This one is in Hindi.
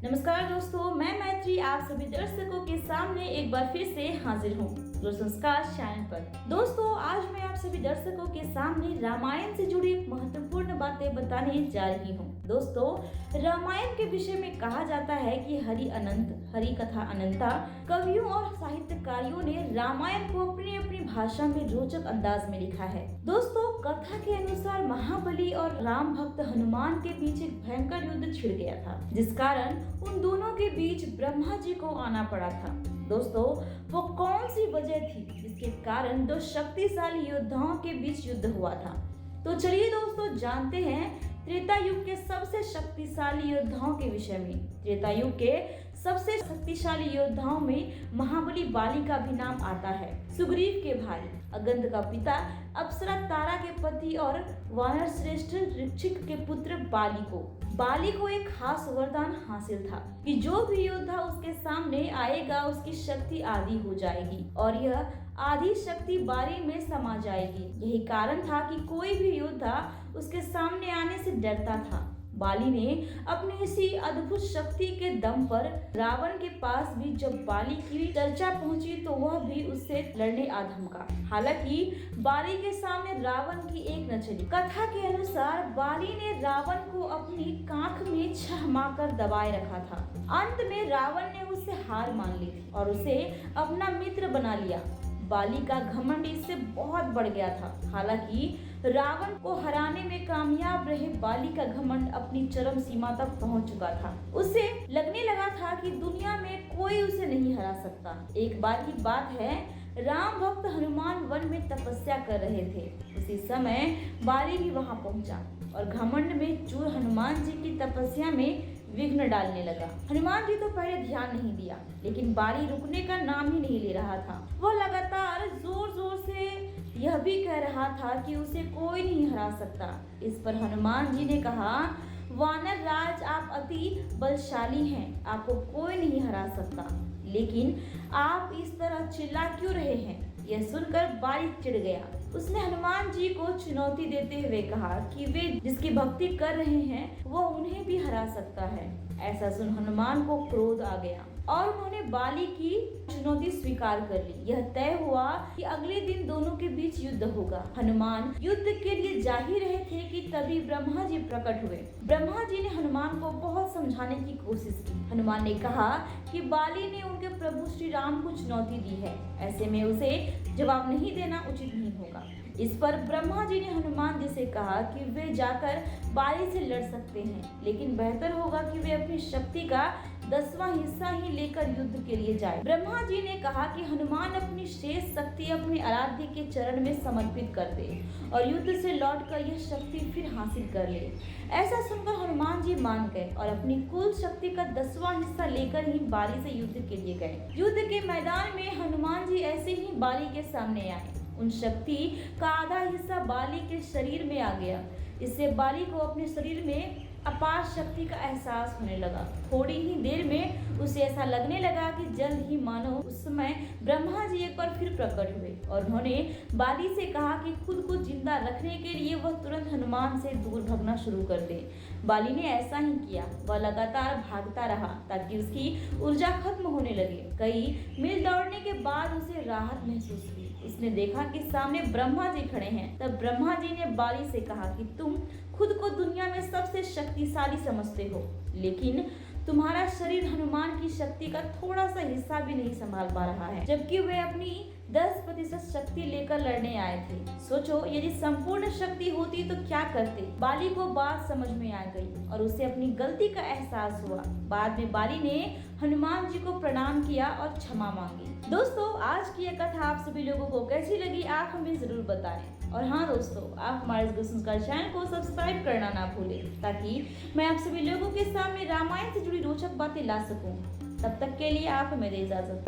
नमस्कार दोस्तों, मैं मैत्री आप सभी दर्शकों के सामने एक बार फिर से हाजिर हूँ संस्कार चैनल पर। दोस्तों, आज मैं आप सभी दर्शकों के सामने रामायण से जुड़ी एक महत्वपूर्ण बातें बताने जा रही हूँ। दोस्तों, रामायण के विषय में कहा जाता है कि हरि अनंत, हरि कथा अनंता। कवियों और साहित्यकारियों ने रामायण को अपनी अपनी भाषा में रोचक अंदाज में लिखा है। दोस्तों, कथा के अनुसार महाबली और राम भक्त हनुमान के बीच एक भयंकर युद्ध छिड़ गया था, जिस कारण उन दोनों के बीच ब्रह्मा जी को आना पड़ा था। दोस्तों, वो कौन सी वजह थी जिसके कारण दो शक्तिशाली योद्धाओं के बीच युद्ध हुआ था? तो चलिए दोस्तों, जानते हैं त्रेता युग के सबसे शक्तिशाली योद्धाओं के विषय में। त्रेता युग के सबसे शक्तिशाली योद्धाओं में महाबली बाली का भी नाम आता है। सुग्रीव के भाई, अगंध का पिता, अप्सरा तारा के पति और वानर श्रेष्ठ ऋक्षिक के पुत्र बाली को एक खास वरदान हासिल था कि जो भी योद्धा उसके सामने आएगा उसकी शक्ति आधी हो जाएगी और यह आधी शक्ति बाली में समा जाएगी। यही कारण था कि कोई भी योद्धा उसके सामने आने से डरता था। बाली ने अपनी इसी अद्भुत शक्ति के दम पर रावण के पास भी जब बाली की चर्चा पहुंची तो वह भी उससे लड़ने आ धमका। हालांकि बाली के सामने रावण की एक न चली। कथा के अनुसार बाली ने रावण को अपनी कांख में 6 मार कर दबाए रखा था। अंत में रावण ने उससे हार मान ली थी और उसे अपना मित्र बना लिया। बाली का घमंड इससे बहुत बढ़ गया था। हालांकि रावण को हराने में कामयाब रहे बाली का घमंड अपनी चरम सीमा तक पहुंच चुका था। उसे लगने लगा था कि दुनिया में कोई उसे नहीं हरा सकता। एक बार की बात है, राम भक्त हनुमान वन में तपस्या कर रहे थे। उसी समय बाली भी वहां पहुंचा और घमंड में चूर हनुमान जी की तपस्या में विघ्न डालने लगा। हनुमान जी तो पहले ध्यान नहीं दिया, लेकिन बाली रुकने का नाम ही नहीं ले रहा था। वह लगातार जोर जोर से यह भी कह रहा था कि उसे कोई नहीं हरा सकता। इस पर हनुमान जी ने कहा, वानर राज, आप अति बलशाली हैं, आपको कोई नहीं हरा सकता, लेकिन आप इस तरह चिल्ला क्यों रहे हैं? यह सुनकर बाली चिढ़ गया। उसने हनुमान जी को चुनौती देते हुए कहा कि वे जिसकी भक्ति कर रहे हैं वो उन्हें भी हरा सकता है। ऐसा सुन हनुमान को क्रोध आ गया और उन्होंने बाली की चुनौती स्वीकार कर ली। यह तय हुआ कि अगले दिन दोनों के बीच युद्ध होगा। हनुमान युद्ध के लिए जा ही रहे थे कि तभी ब्रह्मा जी प्रकट हुए। ब्रह्मा जी ने हनुमान को बहुत समझाने की कोशिश की। हनुमान ने कहा कि बाली ने उनके प्रभु श्री राम को चुनौती दी है, ऐसे में उसे जवाब नहीं देना उचित नहीं होगा। इस पर ब्रह्मा जी ने हनुमान जी से कहा कि वे जाकर बाली से लड़ सकते हैं, लेकिन बेहतर होगा कि वे अपनी शक्ति का 10वां हिस्सा ही लेकर युद्ध के लिए जाए। ब्रह्मा जी ने कहा कि हनुमान अपनी शेष शक्ति अपने आराध्य के चरण में समर्पित कर दे और युद्ध से लौटकर यह शक्ति फिर हासिल कर ले। ऐसा सुनकर हनुमान जी मान गए और अपनी कुल शक्ति का 10वां हिस्सा लेकर ही बाली से युद्ध के लिए गए। युद्ध के मैदान में हनुमान जी ऐसे ही बाली के सामने आए। उन शक्ति का आधा हिस्सा बाली के शरीर में आ गया। इससे बाली को अपने शरीर में अपार शक्ति का एहसास होने लगा। थोड़ी ही देर में उसे ऐसा लगने लगा कि जल्द ही मानो उस समय ब्रह्मा जी एक बार फिर प्रकट हुए और उन्होंने बाली से कहा कि खुद को जिंदा रखने के लिए वह तुरंत हनुमान से दूर भागना शुरू कर दे। बाली ने ऐसा ही किया। वह लगातार भागता रहा ताकि उसकी ऊर्जा खत्म होने लगे। कई मील दौड़ने के बाद उसे राहत महसूस हुई। उसने देखा कि सामने ब्रह्मा जी खड़े हैं। तब ब्रह्मा जी ने बाली से कहा कि तुम खुद को दुनिया में सबसे शक्तिशाली समझते हो, लेकिन तुम्हारा शरीर हनुमान की शक्ति का थोड़ा सा हिस्सा भी नहीं संभाल पा रहा है, जबकि वे अपनी 10% शक्ति लेकर लड़ने आए थे। सोचो, यदि संपूर्ण शक्ति होती तो क्या करते? बाली को बात समझ में आ गई और उसे अपनी गलती का एहसास हुआ। बाद में बाली ने हनुमान जी को प्रणाम किया और क्षमा मांगी। दोस्तों, आज की यह कथा आप सभी लोगों को कैसी लगी आप हमें जरूर बताएं। और हाँ दोस्तों, आप हमारे संस्कार चैनल को सब्सक्राइब करना ना भूलें ताकि मैं आप सभी लोगों के सामने रामायण से जुड़ी रोचक बातें ला सकूं। तब तक के लिए आप हमें दे इजाजत।